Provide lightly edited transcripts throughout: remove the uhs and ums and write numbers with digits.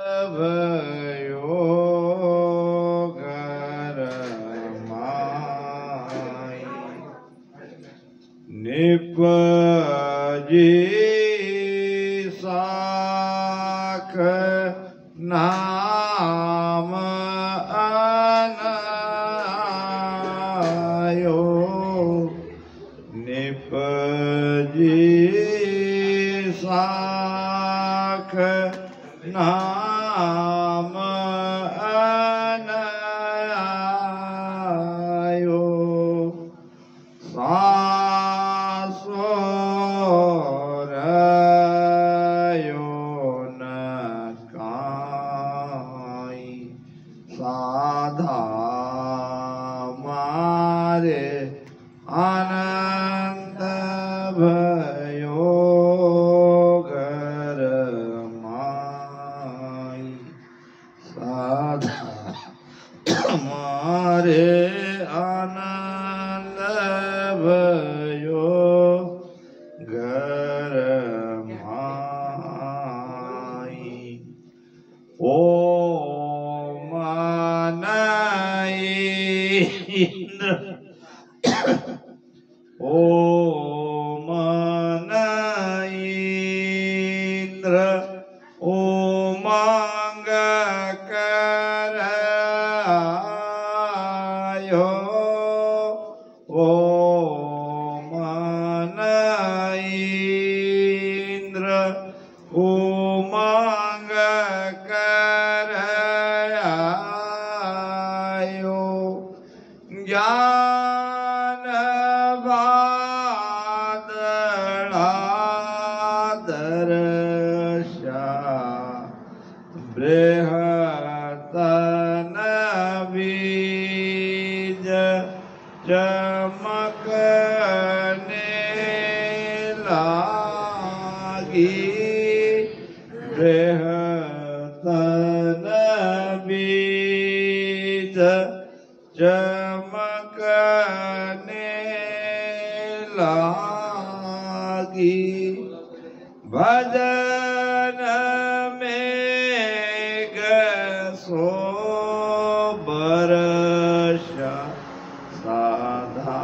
भयो घरमाई निपजी साख नाम अनायो निपजी साख नाम अनायो सासोरयो न काई साधा मारे आनंद भयो घरमाई साधा मारे आनंद भयो घरमाई ओम इंद्र ओम इंद्र ओमांग करायो ओम इंद्र ओमांग करायो ज्ञान वादळा दर्शा बृहतन बीज चमकने लागी बृहतन बीज चमकने लागी भजन में गसो बरसा साधा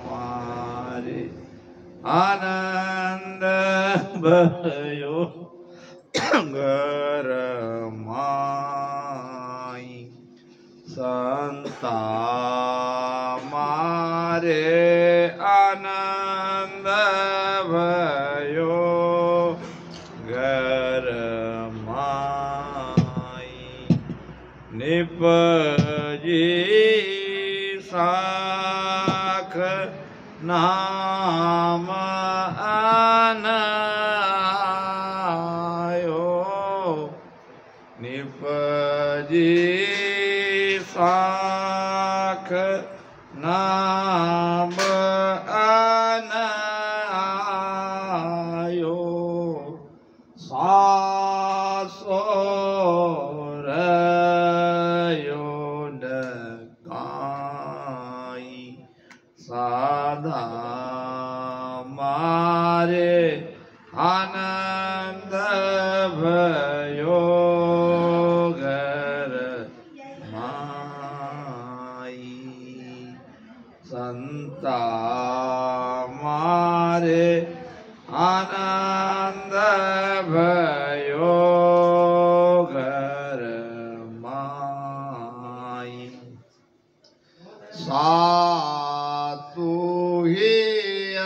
मारे आनंद भयो घरमाई संता मारे आनंद भयो घरमाई निपजी साख नाम अनायो निपजी साख नाम अनायो सासोरयो न काई साधा मारे आनंद भयो संता मारे आनंद भयो घरमाई सातु हियन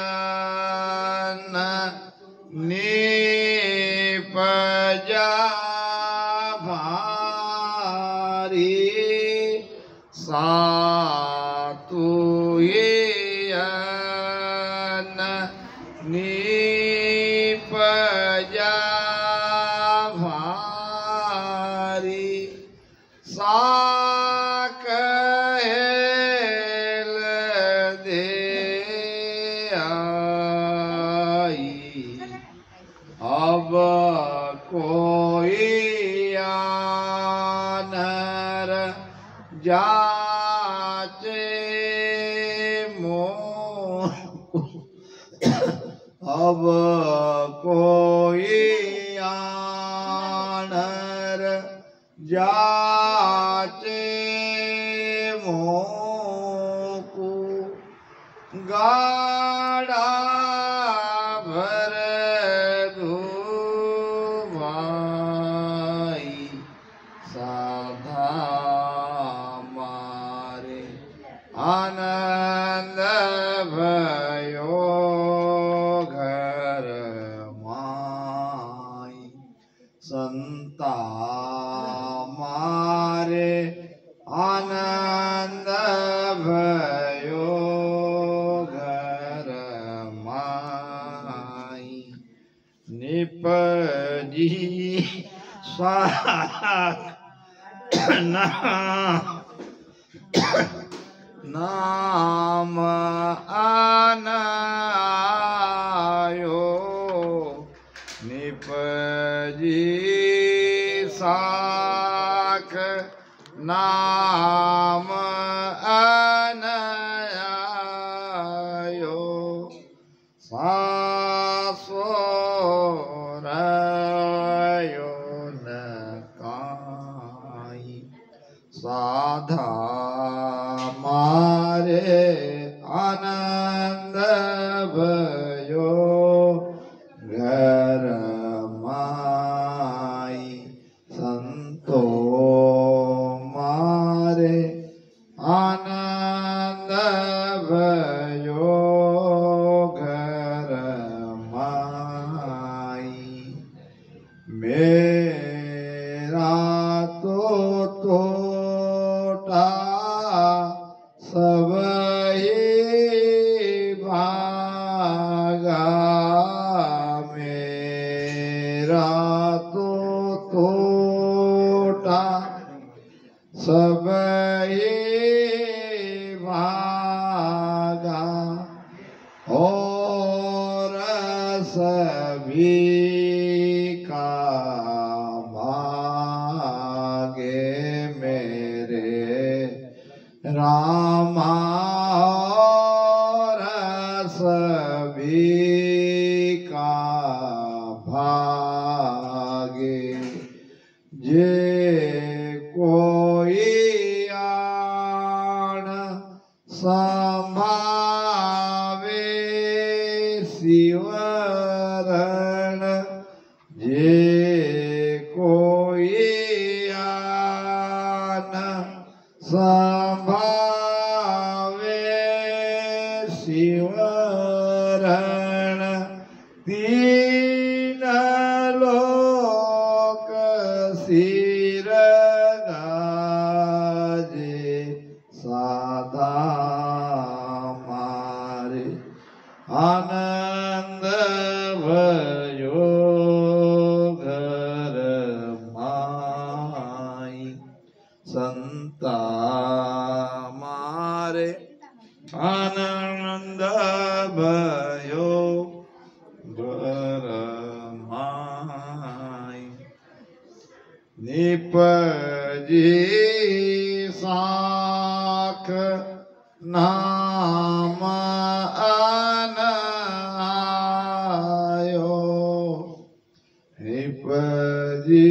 निपजा भारी सातु हियन निपजा भारी साक हेल दे आई अब कोई आनर जाचे मोह अब कोई आन જાચે મોકું ગાડા ભર દુભાઈ સાધા મારે આનંદ ભયો ઘર માઈ સંતા મારે આનંદ ભયો ઘર માઈ નિપજી શાક નામ આનાયો નિપજી શાક નામ આનાયો સાસોરાયો ન કાઈ સાધા મારે આનંદ ભયો ઘર માઈ સંતો મારે આનંદ ભયો ઘર માઈ મેરા તો સબહી ભાગા મેરા તો તોટા સબહી ભાગા और सभी का भागे मेरे रामा और सभी का भागे जे कोई आण संभावे शिवरण जे कोई आन संभावे शिवरण तीन लोक सिर गाजे साधा मारे आनंद भयो घर माई संता मारे आनंद भयो घर माई निपजी साख नाम आनायो निपजी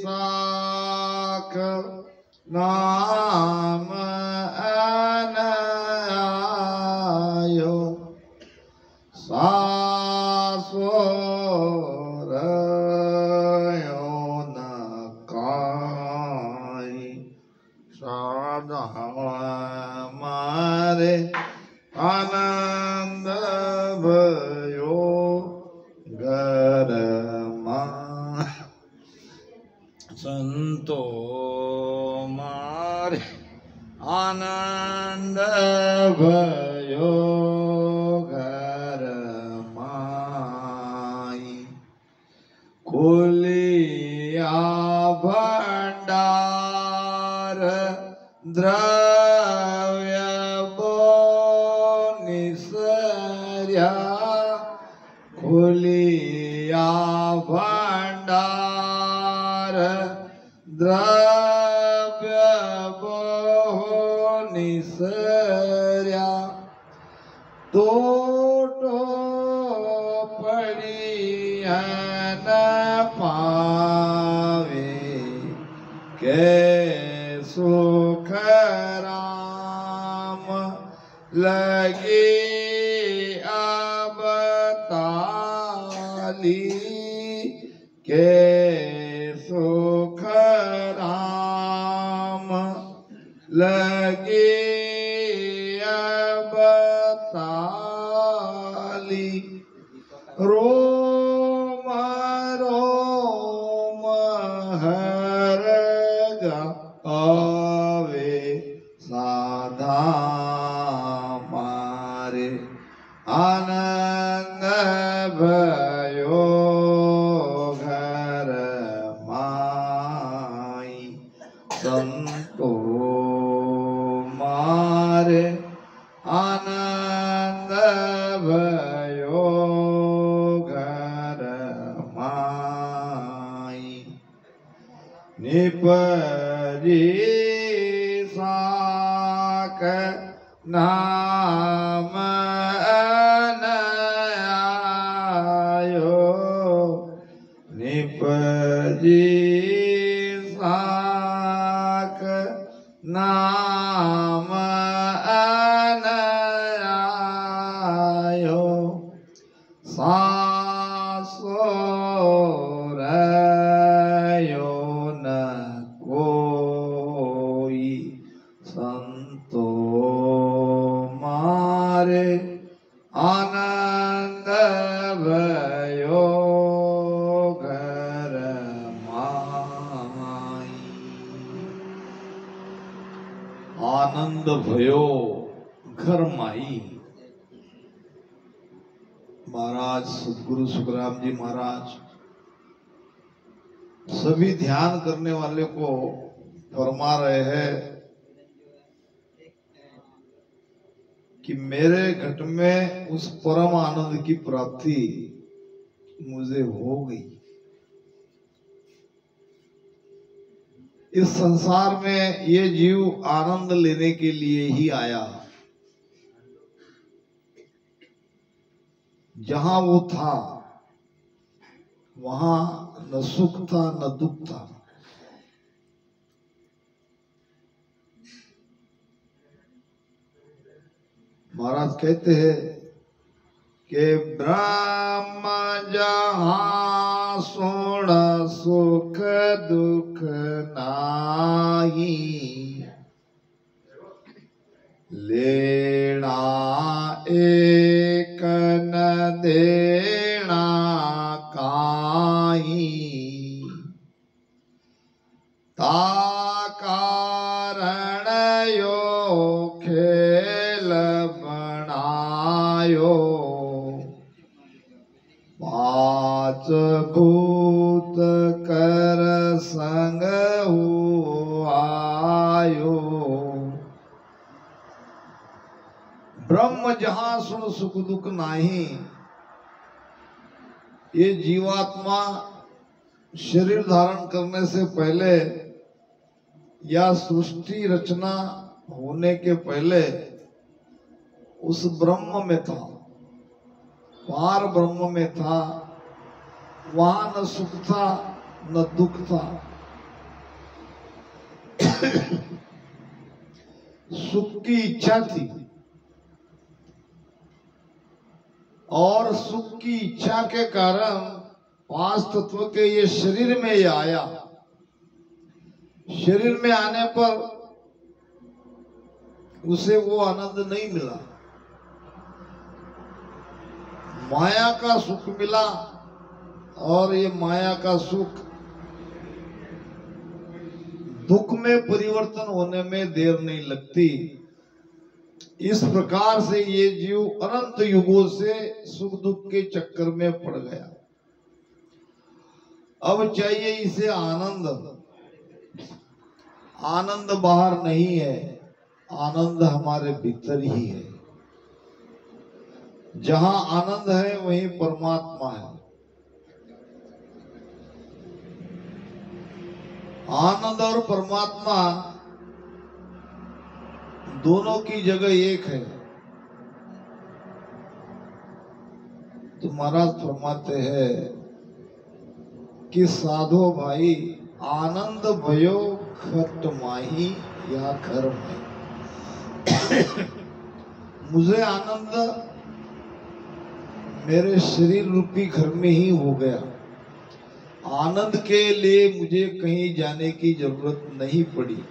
साख नाम आनायो सासोरयो न काई साधा मारे आनंद भयो घर માં સંતો મારે આનંદ भयो घर माई ખોલિયા ભંડાર દ્રવ્ય બોનિસર્યા ખોલિયા ભંડાર દ્રવ્ય બોનિસર્યા તોટો પડી ન પાવે के सुख राम लगे अब ताली के सुख राम लगे अब ताली रोम रोम हर गावे साधा मारे आनंद भयो घर माई संतो मारे आनंद भयो घर माई निपरी साक नाम अनायो निपरी साक नाम अनायो सासुरयो न कोई संतो मारे आनंद भयो घर माई आनंद भयो घर माई। महाराज सदगुरु सुखराम जी महाराज सभी ध्यान करने वाले को फरमा रहे हैं कि मेरे घट में उस परम आनंद की प्राप्ति मुझे हो गई। इस संसार में ये जीव आनंद लेने के लिए ही आया। जहां वो था वहां न सुख था न दुख था। महाराज कहते हैं कि ब्रह्म जहां सुण सुख दुख नाही लेना एक न देना काई ता कारण यो खेल बनायो पांच भूत कर संग आयो। ब्रह्म जहां सुन सुख दुख नाही। ये जीवात्मा शरीर धारण करने से पहले या सृष्टि रचना होने के पहले उस ब्रह्म में था, पार ब्रह्म में था। वहां न सुख था न दुख था। सुख की इच्छा थी और सुख की इच्छा के कारण पांच तत्व के ये शरीर में ये आया। शरीर में आने पर उसे वो आनंद नहीं मिला। माया का सुख मिला और ये माया का सुख दुख में परिवर्तन होने में देर नहीं लगती। इस प्रकार से ये जीव अनंत युगों से सुख दुख के चक्कर में पड़ गया। अब चाहिए इसे आनंद। आनंद बाहर नहीं है, आनंद हमारे भीतर ही है। जहां आनंद है वहीं परमात्मा है। आनंद और परमात्मा दोनों की जगह एक है। तो महाराज फरमाते हैं कि साधो भाई आनंद भयो खट माही या घर माही। मुझे आनंद मेरे शरीर रूपी घर में ही हो गया। आनंद के लिए मुझे कहीं जाने की जरूरत नहीं पड़ी।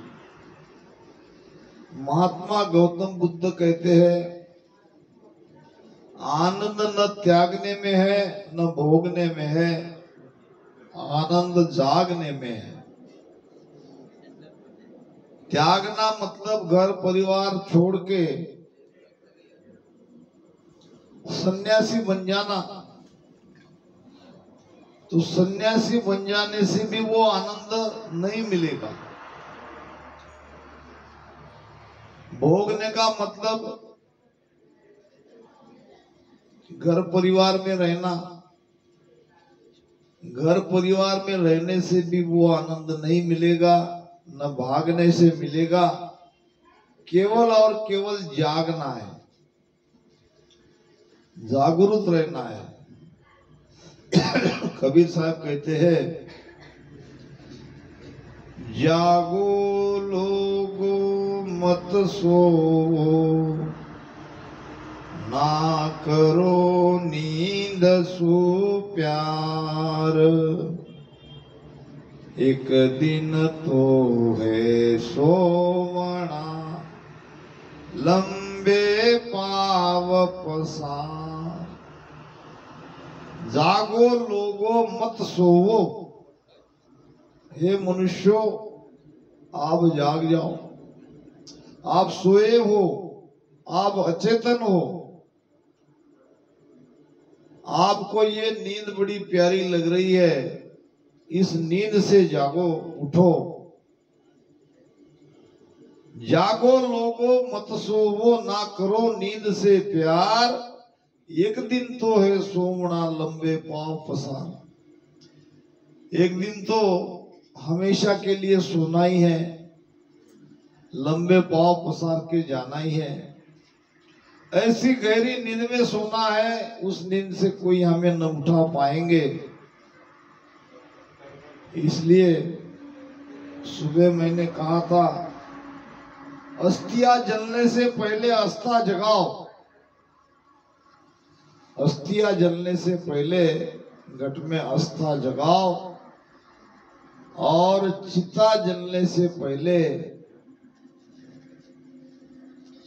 महात्मा गौतम बुद्ध कहते हैं, आनंद न त्यागने में है न भोगने में है, आनंद जागने में है। त्यागना मतलब घर परिवार छोड़ के सन्यासी बन जाना। तो सन्यासी बन जाने से भी वो आनंद नहीं मिलेगा। भोगने का मतलब घर परिवार में रहना। घर परिवार में रहने से भी वो आनंद नहीं मिलेगा, न भागने से मिलेगा। केवल और केवल जागना है, जागरूक रहना है। कबीर साहब कहते हैं, जागो लोगो मत सो, ना करो नींद सो प्यार। एक दिन तो है सोवना, लंबे पाव पसार। जागो लोगो मत सोवो। हे मनुष्यों, आप जाग जाओ। आप सोए हो, आप अचेतन हो। आपको ये नींद बड़ी प्यारी लग रही है, इस नींद से जागो, उठो। जागो लोगो मत सोवो, ना करो नींद से प्यार। एक दिन तो है सोवना, लंबे पांव पसार। एक दिन तो हमेशा के लिए सोना ही है, लंबे पांव पसार के जाना ही है। ऐसी गहरी नींद में सोना है, उस नींद से कोई हमें न उठा पाएंगे। इसलिए सुबह मैंने कहा था, अस्थियां जलने से पहले आस्था जगाओ। अस्थियां जलने से पहले घट में आस्था जगाओ, और चिता जलने से पहले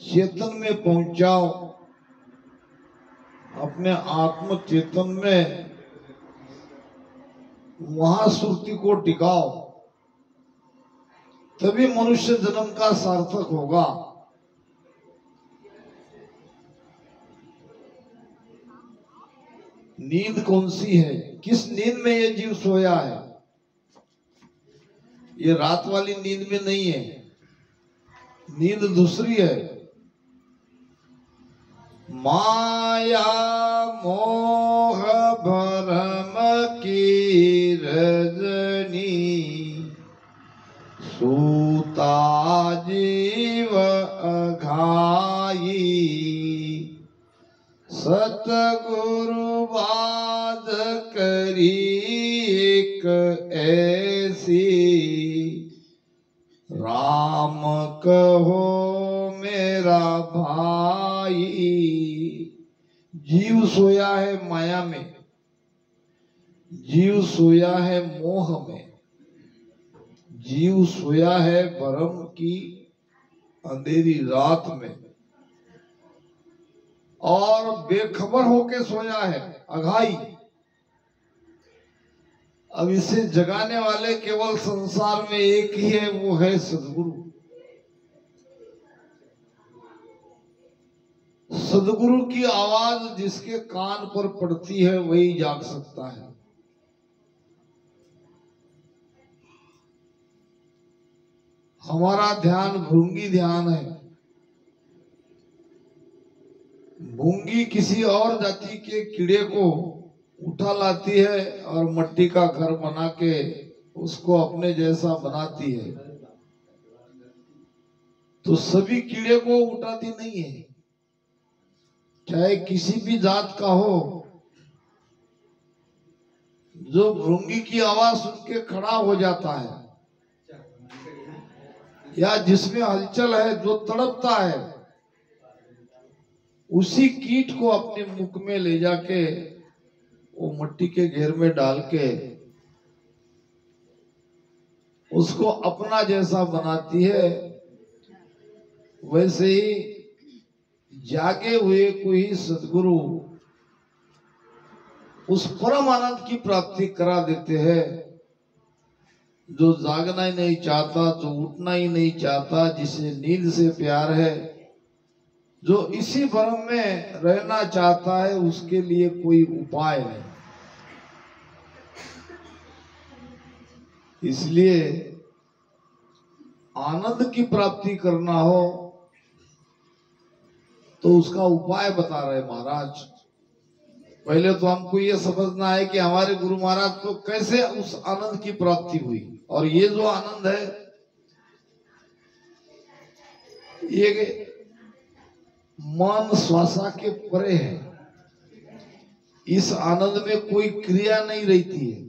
चेतन में पहुंचाओ। अपने आत्म चेतन में वहां सुरती को टिकाओ, तभी मनुष्य जन्म का सार्थक होगा। नींद कौन सी है? किस नींद में ये जीव सोया है? ये रात वाली नींद में नहीं है, नींद दूसरी है। माया मोह भरम की रजनी, सूता जीव अघाई। सतगुरु बात करी एक ऐसी, राम कहो मेरा भाई। जीव सोया है माया में, जीव सोया है मोह में, जीव सोया है भरम की अंधेरी रात में, और बेखबर होके सोया है, अघाई। अब इसे जगाने वाले केवल संसार में एक ही है, वो है सदगुरु। सदगुरु की आवाज जिसके कान पर पड़ती है वही जाग सकता है। हमारा ध्यान भृंगी ध्यान है। भूंगी किसी और जाति के कीड़े को उठा लाती है और मट्टी का घर बना के उसको अपने जैसा बनाती है, तो सभी कीड़े को उठाती नहीं है। चाहे किसी भी जात का हो, जो भृंगी की आवाज सुन के खड़ा हो जाता है, या जिसमें हलचल है, जो तड़पता है, उसी कीट को अपने मुख में ले जाके वो मिट्टी के घेर में डाल के उसको अपना जैसा बनाती है। वैसे ही जागे हुए कोई सदगुरु उस परम आनंद की प्राप्ति करा देते हैं। जो जागना ही नहीं चाहता, जो उठना ही नहीं चाहता, जिसे नींद से प्यार है, जो इसी भ्रम में रहना चाहता है, उसके लिए कोई उपाय नहीं। इसलिए आनंद की प्राप्ति करना हो तो उसका उपाय बता रहे महाराज। पहले तो हमको ये समझना है कि हमारे गुरु महाराज को कैसे उस आनंद की प्राप्ति हुई, और ये जो आनंद है ये मन श्वासा के परे है। इस आनंद में कोई क्रिया नहीं रहती है,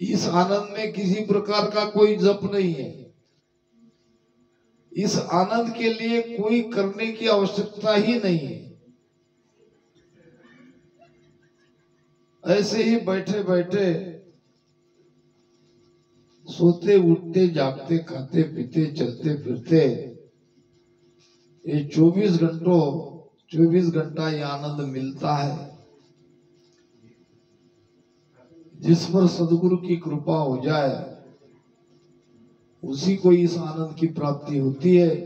इस आनंद में किसी प्रकार का कोई जप नहीं है, इस आनंद के लिए कोई करने की आवश्यकता ही नहीं है। ऐसे ही बैठे बैठे, सोते उठते जागते खाते पीते चलते फिरते, ये 24 घंटा ये आनंद मिलता है। जिस पर सदगुरु की कृपा हो जाए उसी को इस आनंद की प्राप्ति होती है।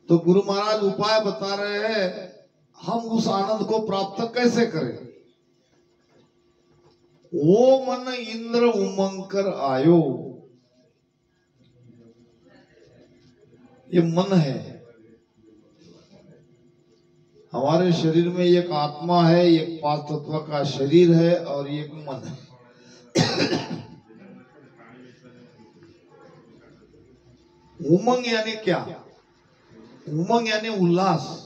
तो गुरु महाराज उपाय बता रहे हैं, हम उस आनंद को प्राप्त कैसे करें। वो मन इंद्र उमंग कर आयो, ये मन है। हमारे शरीर में एक आत्मा है, एक पांच तत्व का शरीर है और एक मन है। उमंग यानी क्या? उमंग यानी उल्लास,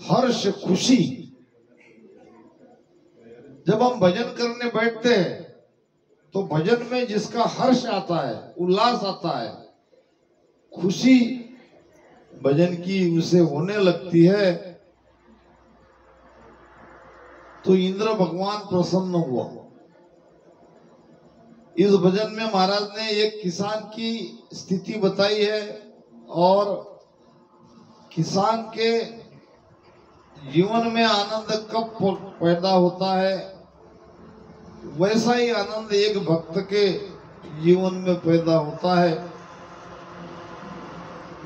हर्ष, खुशी। जब हम भजन करने बैठते हैं तो भजन में जिसका हर्ष आता है, उल्लास आता है, खुशी भजन की उसे होने लगती है, तो इंद्र भगवान प्रसन्न हुआ। इस भजन में महाराज ने एक किसान की स्थिति बताई है, और किसान के जीवन में आनंद कब पैदा होता है, वैसा ही आनंद एक भक्त के जीवन में पैदा होता है।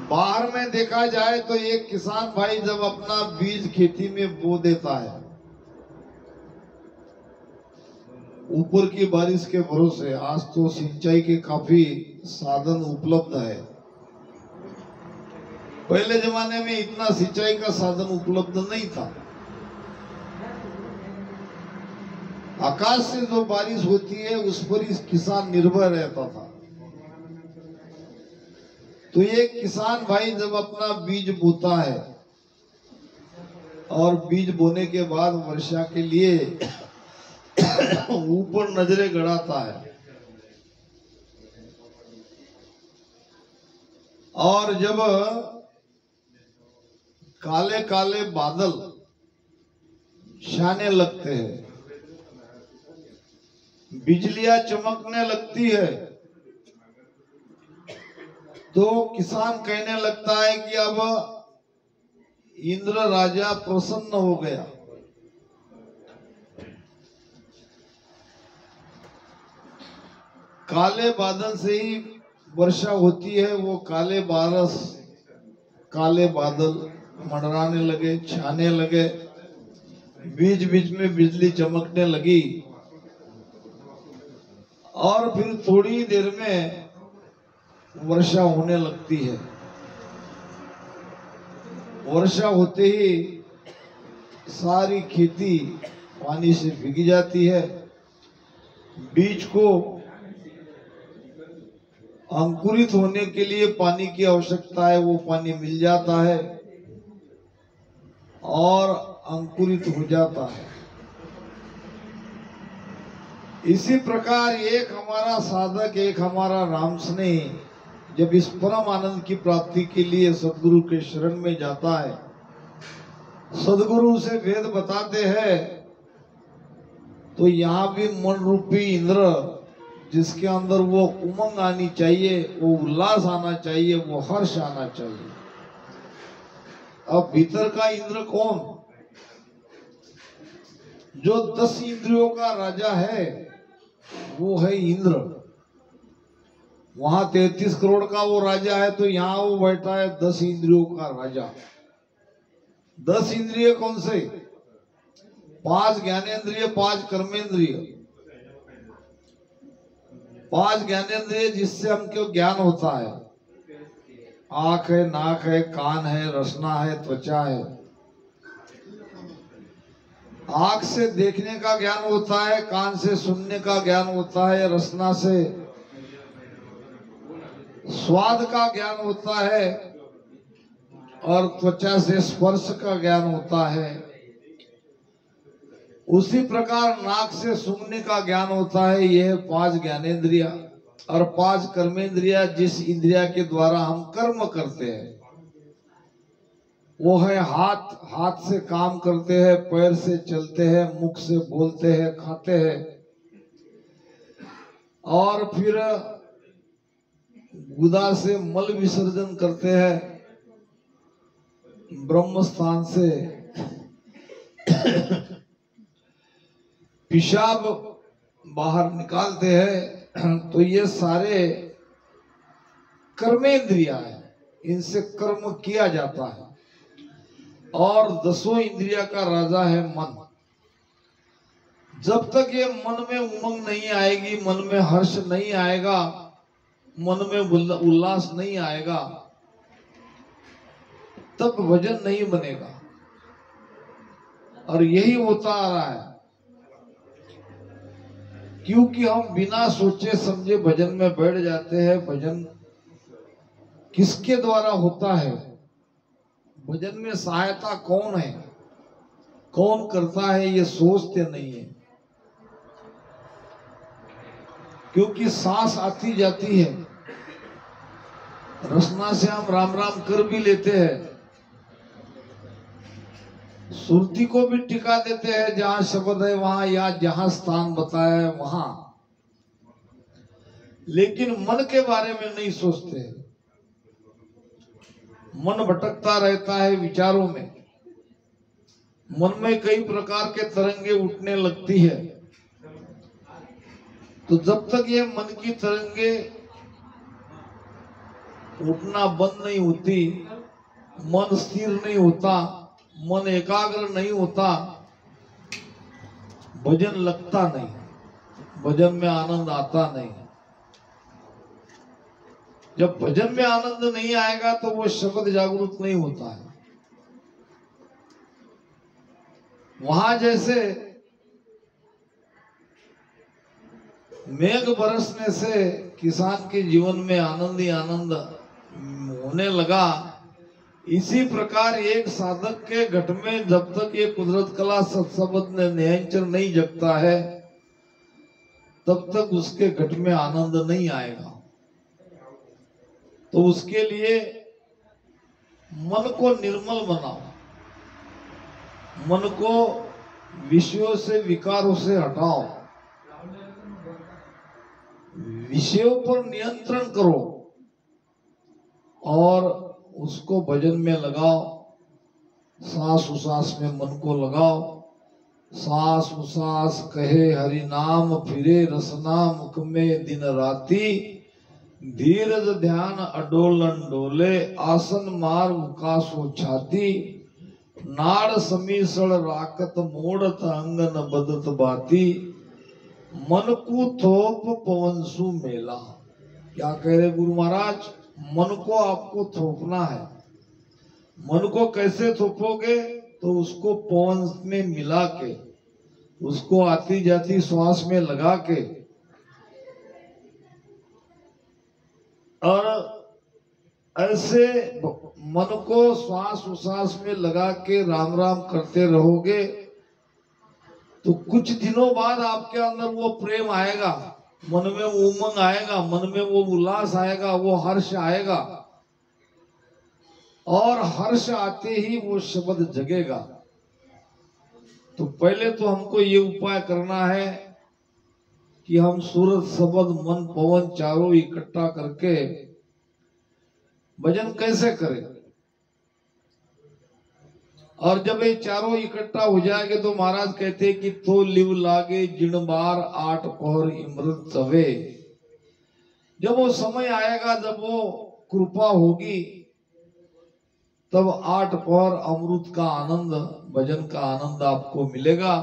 बाहर में देखा जाए तो एक किसान भाई जब अपना बीज खेती में बो देता है, ऊपर की बारिश के भरोसे, आज तो सिंचाई के काफी साधन उपलब्ध है, पहले जमाने में इतना सिंचाई का साधन उपलब्ध नहीं था। आकाश से जो बारिश होती है उस पर इस किसान निर्भर रहता था। तो ये किसान भाई जब अपना बीज बोता है और बीज बोने के बाद वर्षा के लिए ऊपर नजरें गड़ाता है, और जब काले काले बादल छाने लगते हैं, बिजलियां चमकने लगती है, तो किसान कहने लगता है कि अब इंद्र राजा प्रसन्न हो गया। काले बादल से ही वर्षा होती है, वो काले बारस, काले बादल मंडराने लगे, छाने लगे, बीच बीच में बिजली चमकने लगी, और फिर थोड़ी देर में वर्षा होने लगती है। वर्षा होते ही सारी खेती पानी से भीग जाती है, बीज को अंकुरित होने के लिए पानी की आवश्यकता है, वो पानी मिल जाता है, और अंकुरित हो जाता है। इसी प्रकार एक हमारा साधक, एक हमारा राम स्नेही जब इस परम आनंद की प्राप्ति के लिए सदगुरु के शरण में जाता है, सदगुरु से वेद बताते हैं, तो यहाँ भी मन रूपी इंद्र जिसके अंदर वो उमंग आनी चाहिए, वो उल्लास आना चाहिए, वो हर्ष आना चाहिए। अब भीतर का इंद्र कौन? जो 10 इंद्रियों का राजा है वो है इंद्र। वहां 33 करोड़ का वो राजा है, तो यहाँ वो बैठा है 10 इंद्रियों का राजा। 10 इंद्रिय कौन से? 5 ज्ञानेंद्रिय, 5 कर्मेंद्रिय। 5 ज्ञानेंद्रिय जिससे हमको ज्ञान होता है। आंख है, नाक है, कान है, रसना है, त्वचा है। आंख से देखने का ज्ञान होता है, कान से सुनने का ज्ञान होता है, रसना से स्वाद का ज्ञान होता है और त्वचा से स्पर्श का ज्ञान होता है। उसी प्रकार नाक से सूंघने का ज्ञान होता है। यह 5 ज्ञानेंद्रिया और 5 कर्मेंद्रिया जिस इंद्रिया के द्वारा हम कर्म करते हैं वो है हाथ। हाथ से काम करते हैं, पैर से चलते हैं, मुख से बोलते हैं, खाते हैं, और फिर गुदा से मल विसर्जन करते हैं, ब्रह्म स्थान से पेशाब बाहर निकालते हैं। तो ये सारे कर्मेंद्रिया है, इनसे कर्म किया जाता है। और 10 इंद्रिया का राजा है मन। जब तक ये मन में उमंग नहीं आएगी, मन में हर्ष नहीं आएगा, मन में उल्लास नहीं आएगा, तब भजन नहीं बनेगा। और यही होता आ रहा है, क्योंकि हम बिना सोचे समझे भजन में बैठ जाते हैं। भजन किसके द्वारा होता है? भजन में सहायता कौन है, कौन करता है, ये सोचते नहीं है। क्योंकि सांस आती जाती है, रसना से हम राम राम कर भी लेते हैं, सुरती को भी टिका देते हैं जहां शब्द है वहां, या जहां स्थान बताया है वहां, लेकिन मन के बारे में नहीं सोचते। मन भटकता रहता है विचारों में। मन में कई प्रकार के तरंगे उठने लगती है। तो जब तक ये मन की तरंगे उठना बंद नहीं होती, मन स्थिर नहीं होता, मन एकाग्र नहीं होता, भजन लगता नहीं, भजन में आनंद आता नहीं। जब भजन में आनंद नहीं आएगा तो वो शब्द जागरूक नहीं होता है। वहां जैसे मेघ बरसने से किसान के जीवन में आनंद ही आनंद होने लगा, इसी प्रकार एक साधक के घट में जब तक ये कुदरत कला सत्संबंध नियंत्रण नहीं जगता है, तब तक उसके घट में आनंद नहीं आएगा। तो उसके लिए मन को निर्मल बनाओ, मन को विषयों से, विकारों से हटाओ, विषयों पर नियंत्रण करो और उसको भजन में लगाओ। सांस उसास में मन को लगाओ। सांस उसास कहे हरि नाम, फिरे रसना मुख में दिन राती, धीरज ध्यान अडोलन डोले, आसन मार मुकासो छाती, नाड़ समीसण राकत मोड़त अंगन बदत बाती, मन को थोप पवन सु मेला। क्या कह रहे गुरु महाराज? मन को आपको थोपना है। मन को कैसे थोपोगे? तो उसको पवन में मिला के, उसको आती जाती श्वास में लगा के, और ऐसे मन को श्वास उश्वास में लगा के राम राम करते रहोगे तो कुछ दिनों बाद आपके अंदर वो प्रेम आएगा, मन में वो उमंग आएगा, मन में वो उल्लास आएगा, वो हर्ष आएगा। और हर्ष आते ही वो शब्द जगेगा। तो पहले तो हमको ये उपाय करना है कि हम सूरत शब्द मन पवन चारों इकट्ठा करके भजन कैसे करें। और जब ये चारों इकट्ठा हो जाएंगे तो महाराज कहते हैं कि तो लिव लागे जिन बार 8 पहर इमृत चवे। जब वो समय आएगा, जब वो कृपा होगी, तब 8 पहर अमृत का आनंद, भजन का आनंद आपको मिलेगा।